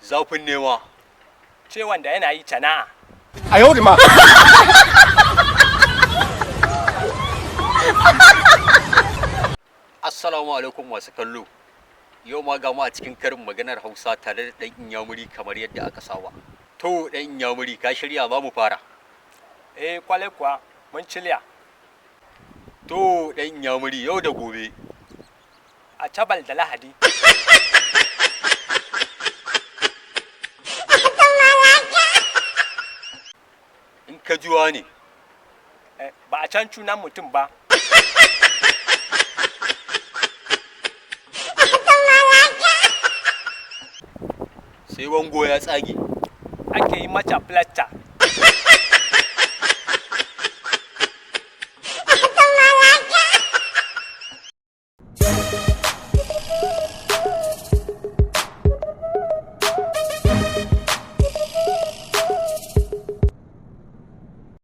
Zafin nema. Ce wanda yana yi cana. A yau da ma. Assalamu alaikum masu kallo. Yau ma ga mu a cikin karin maganar Hausa tare da ɗan Inyamuri kamar yadda aka saba. To ɗan Inyamuri ka shirya za mu fara. Kwale kuwa mun cilya. To ɗan Inyamuri yau da gobe. A cabal da Lahadi. In ka juwa ne. Ba a can cunan mutum ba. Sai wango ya tsage. Ake yi mata filasta.